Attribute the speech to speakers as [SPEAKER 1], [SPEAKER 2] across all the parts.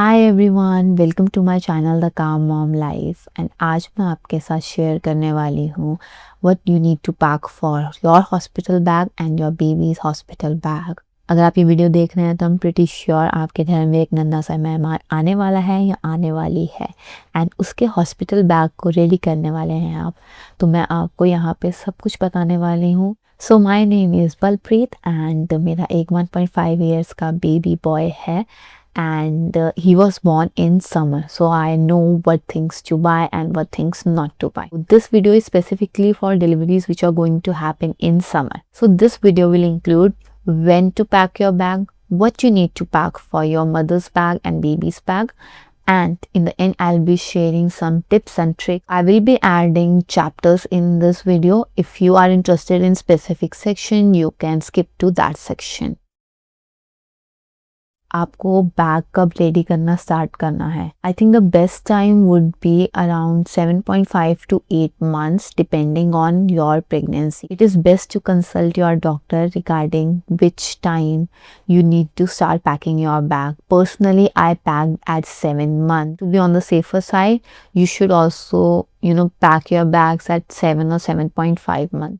[SPEAKER 1] Hi everyone, welcome to my channel the calm mom life. And आज मैं आपके साथ शेयर करने वाली हूँ what you need to pack for your hospital bag and your baby's hospital bag. अगर आप ये वीडियो देख रहे हैं तो आई एम प्रीटी श्योर आपके घर में एक नन्हा सा मेहमान आने वाला है या आने वाली है एंड उसके हॉस्पिटल बैग को रेडी करने वाले हैं आप। तो मैं आपको यहाँ पे सब कुछ बताने वाली हूँ। So my name is Balpreet and मेरा एक 1.5 ईयर्स का बेबी बॉय है and he was born in summer, so I know what things to buy and what things not to buy. This video is specifically for deliveries which are going to happen in summer. So this video will include when to pack your bag, what you need to pack for your mother's bag and baby's bag, and in the end I'll be sharing some tips and tricks. I will be adding chapters in this video. If you are interested in specific section, you can skip to that section. आपको bag कब ready करना start करना है? I think the best time would be around 7.5 to 8 months depending on your pregnancy. It is best to consult your doctor regarding which time you need to start packing your bag. Personally, I packed at 7 months. To be on the safer side, you should also, pack your bags at 7 or 7.5 months.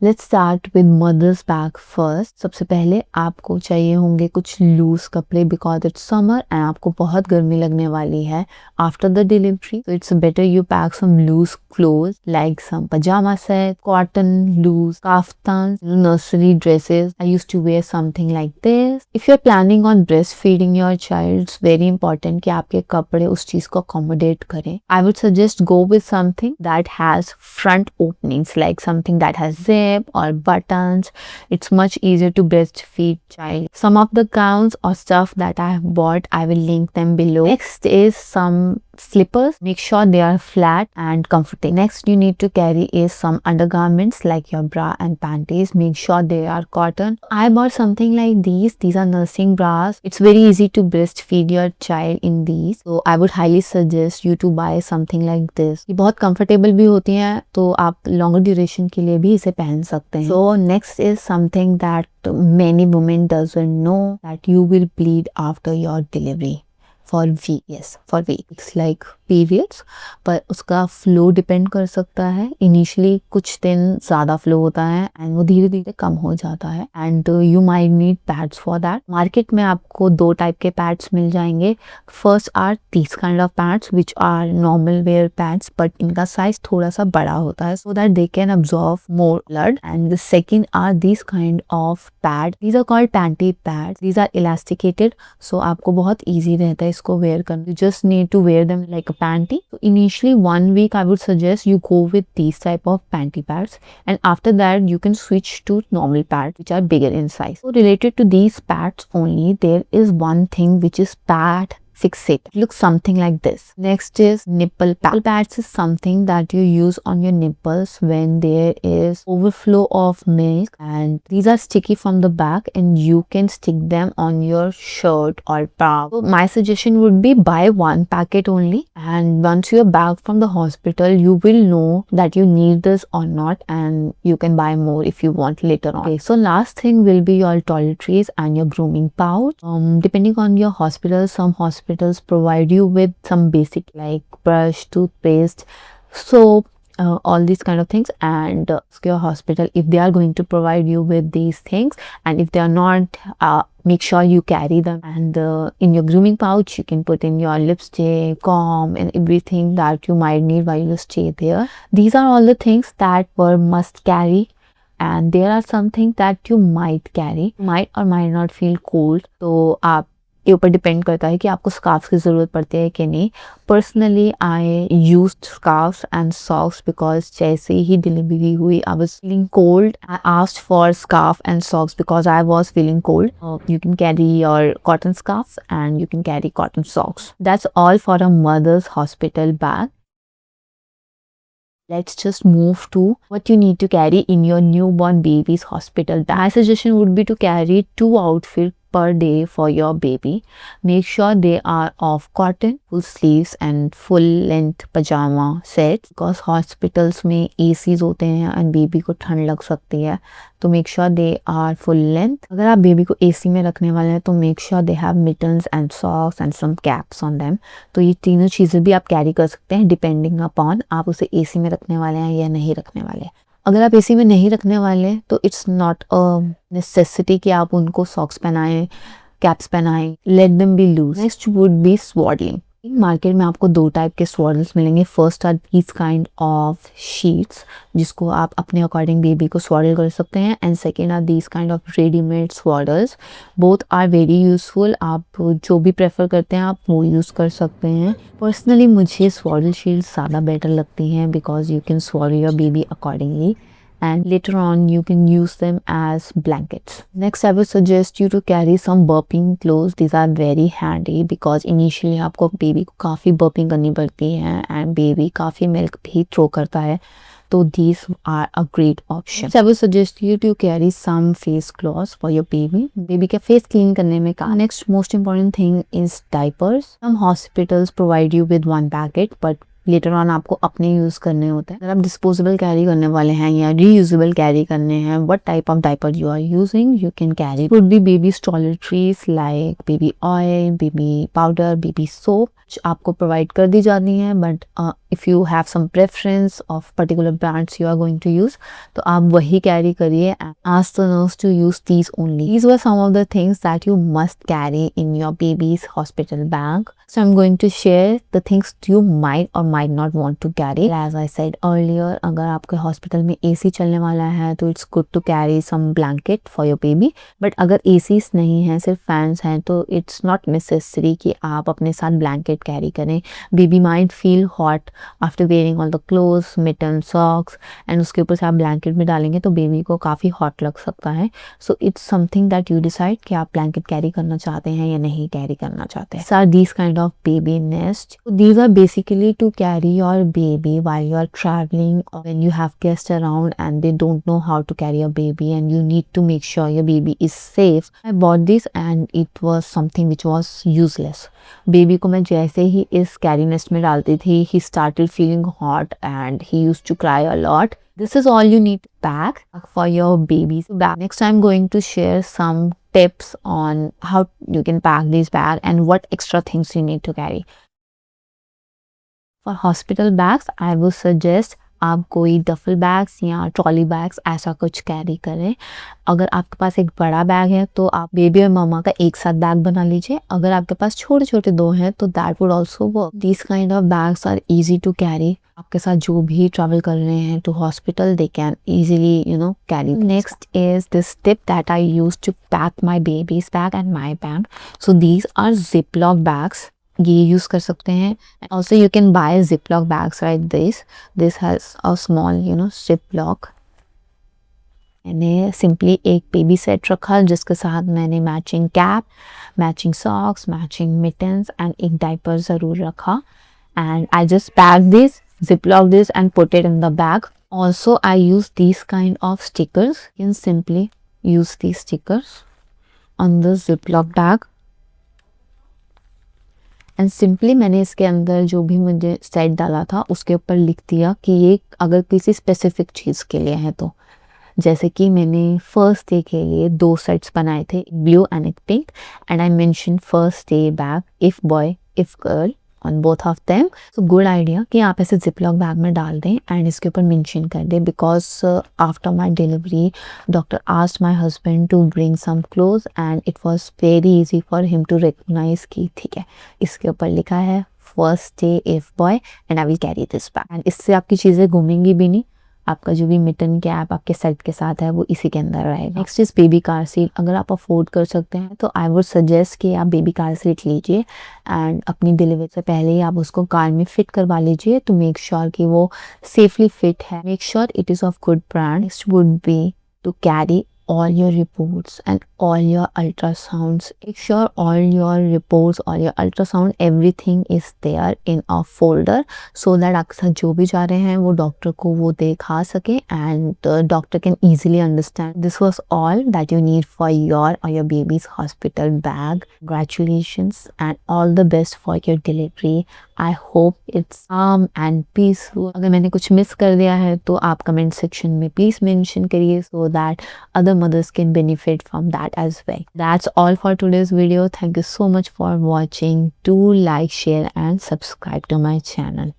[SPEAKER 1] Let's start with mother's bag first. सबसे पहले आपको चाहिए होंगे कुछ loose कपड़े because it's summer and आपको बहुत गर्मी लगने वाली है आफ्टर द डिलीवरी. तो it's better you pack some loose cloth like some pyjama set, cotton loose kaftan, nursery dresses. I used to wear something like this. If you are planning on breast feeding your child, it's very important कि आपके कपड़े उस चीज को accommodate करें. I would suggest go with something that has front openings like something that has or buttons. It's much easier to breastfeed child. Some of the gowns or stuff that I have bought, I will link them below. Next is some slippers. Make sure they are flat and comfortable. Next you need to carry is some undergarments like your bra and panties. Make sure they are cotton. I bought something like these. These are nursing bras. It's very easy to breastfeed your child in these. So I would highly suggest you to buy something like this. ये बहुत comfortable भी होती हैं, तो आप longer duration के लिए भी इसे पहन सकते हैं. So next is something that many women doesn't know, that you will bleed after your delivery. For week. It's like periods, पर उसका फ्लो डिपेंड कर सकता है. इनिशियली कुछ दिन ज़्यादा फ्लो होता है एंड वो धीरे धीरे कम हो जाता है and you might need pads for that. Market में आपको 2 टाइप के पैड्स मिल जाएंगे. First are this kind of pads which are normal wear pads, but इनका साइज थोड़ा सा बड़ा होता है so that they can absorb more blood. And the second are this kind of pad. These are called panty pads. These are elasticated, so आपको बहुत easy रहता है इसको वेयर करना. You just need to wear them like panty. So initially 1 week I would suggest you go with these type of panty pads, and after that you can switch to normal pads which are bigger in size. So related to these pads only, there is one thing which is pad fixate. It looks something like this. Next is nipple pad. Nipple pads is something that you use on your nipples when there is overflow of milk, and these are sticky from the back and you can stick them on your shirt or bra. So my suggestion would be buy one packet only, and once you are back from the hospital you will know that you need this or not, and you can buy more if you want later on. Okay, so last thing will be your toiletries and your grooming pouch. Depending on your hospital, some hospitals provide you with some basic like brush, toothpaste, soap, all these kind of things. And your hospital, if they are going to provide you with these things, and if they are not, make sure you carry them. And in your grooming pouch you can put in your lipstick, comb, and everything that you might need while you stay there. These are all the things that were must carry, and there are something that you might carry, might or might not feel cold. तो आप के ऊपर depend करता है कि आपको scarf की ज़रूरत पड़ती है कि नहीं. Personally I used scarfs and socks because जैसे ही डिलीवरी हुई I was feeling cold. I asked for scarf and socks because I was feeling cold. You can carry your cotton scarf and you can carry cotton socks. That's all for a mother's hospital bag. Let's just move to what you need to carry in your newborn baby's hospital bag. My suggestion would be to carry 2 outfits per day for your baby. Make sure they are of cotton, full sleeves and full length pajama sets because hospitals में ACs होते हैं and baby को ठंड लग सकती है, तो make sure they are full length. अगर आप बेबी को AC में रखने वाले हैं तो make sure they have mittens and socks and some caps on them. तो ये तीनों चीज़ें भी आप कैरी कर सकते हैं डिपेंडिंग अपॉन आप उसे AC में रखने वाले हैं या नहीं रखने वाले हैं. अगर आप AC में नहीं रखने वाले तो इट्स नॉट अ नेसेसिटी कि आप उनको सॉक्स पहनाएं, कैप्स पहनाएं. Let them be loose. Next would be swaddling. Market में आपको दो टाइप के स्वॉडल्स मिलेंगे. First are these kind of sheets जिसको आप अपने अकॉर्डिंग बेबी को स्वॉडल कर सकते हैं, and second are these kind of readymade swaddles. Both are very useful. आप जो भी प्रेफर करते हैं आप वो यूज़ कर सकते हैं. पर्सनली मुझे स्वॉडल शीट्स ज़्यादा बेटर लगती हैं because you can swaddle your baby accordingly and later on you can use them as blankets. Next I would suggest you to carry some burping clothes. These are very handy because initially आपको baby को काफ़ी burping करनी पड़ती है and baby काफ़ी milk भी throw करता है, तो these are a great option. Next I would suggest you to carry some face cloths for your baby. Baby का face clean करने में का. Next most important thing is diapers. Some hospitals provide you with one packet but later on आपको अपने use करने होते हैं. अगर आप डिस्पोजेबल कैरी करने वाले हैं या रीयूजेबल कैरी करने हैं, what type of diaper you are using, you can carry would be baby toiletries like baby oil, baby powder, baby soap आपको प्रोवाइड कर दी जाती हैं. But if you have some preference of particular brands you are going to use, तो आप वही carry करिए. Ask the nurse to use these only. These were some of the things that you must carry in your baby's hospital bag. So I'm going to share the things you might or might not want to carry. As I said earlier, अगर आपके hospital में AC चलने वाला है तो it's good to carry some blanket for your baby. But अगर ACs नहीं हैं, सिर्फ fans हैं, तो it's not necessary कि आप अपने साथ blanket carry करें. Baby might feel hot after wearing all the clothes, mittens, socks, and उसके ऊपर से आप blanket में डालेंगे तो baby को काफ़ी hot लग सकता है. So it's something that you decide कि आप blanket carry करना चाहते हैं या नहीं carry करना चाहते हैं. So these kind of baby nest. So these are basically to carry your baby while you are traveling or when you have guests around and they don't know how to carry a baby and you need to make sure your baby is safe. I bought this and it was something which was useless. Baby को मैं जैसे ही इस carry nest में डालती थी, he started feeling hot and he used to cry a lot. This is all you need to pack for your baby's bag. Next I'm going to share some tips on how you can pack this bag and what extra things you need to carry. For hospital bags, I would suggest आप कोई duffel bags या trolley bags ऐसा कुछ carry करें. अगर आपके पास एक बड़ा बैग है तो आप बेबी और मामा का एक साथ बैग बना लीजिए. अगर आपके पास छोटे छोटे दो हैं तो that would also work. These kind of bags are easy to carry. आपके साथ जो भी ट्रैवल कर रहे हैं to hospital they can easily carry. Next is this tip that I use to pack my baby's bag and my bag. So these are ziplock bags. ये use कर सकते हैं. Also you can buy ziplock bags like this has a small ziplock. मैंने simply एक baby set रखा जिसके साथ मैंने matching cap, matching socks, matching mittens and एक डायपर ज़रूर रखा. And I just pack this, ziplock this and put it in the bag. Also I use these kind of stickers. You can simply use these stickers on the ziplock bag. And simply मैंने इसके अंदर जो भी मुझे set डाला था उसके ऊपर लिख दिया कि ये अगर किसी स्पेसिफिक चीज़ के लिए है तो. जैसे कि मैंने फर्स्ट डे के लिए 2 सेट्स बनाए थे, ब्लू एंड एक pink, and I mention first day bag if boy if girl on both of them. So good idea कि आप ऐसे जिपलॉक बैग में डाल दें एंड इसके ऊपर मेंशन कर दें. Because after my delivery doctor asked my husband to bring some clothes and it was very easy for him to recognise कि ठीक है इसके ऊपर लिखा है first day if boy and I will carry this bag. And इससे आपकी चीज़ें घूमेंगी भी नहीं. आपका जो भी मिटन कैप आपके सेट के साथ है वो इसी के अंदर रहेगा. Next is baby car seat. अगर आप अफोर्ड कर सकते हैं तो आई वुड सजेस्ट कि आप बेबी कार सीट लीजिए एंड अपनी डिलीवरी से पहले ही आप उसको कार में फिट करवा लीजिए टू मेक श्योर कि वो सेफली फिट है. Make sure it is of good brand. Next would be to carry all your reports and all your ultrasounds. Make sure all your reports, all your ultrasound, everything is there in a folder so that आपके साथ जो भी जा रहे हैं वो doctor को वो दिखा सके and doctor can easily understand. This was all that you need for your or your baby's hospital bag. Congratulations and all the best for your delivery. I hope it's calm and peaceful. अगर मैंने कुछ miss कर दिया है तो आप comment section में please mention करिए so that other mothers can benefit from that as well. That's all for today's video. Thank you so much for watching. Do like, share and subscribe to my channel.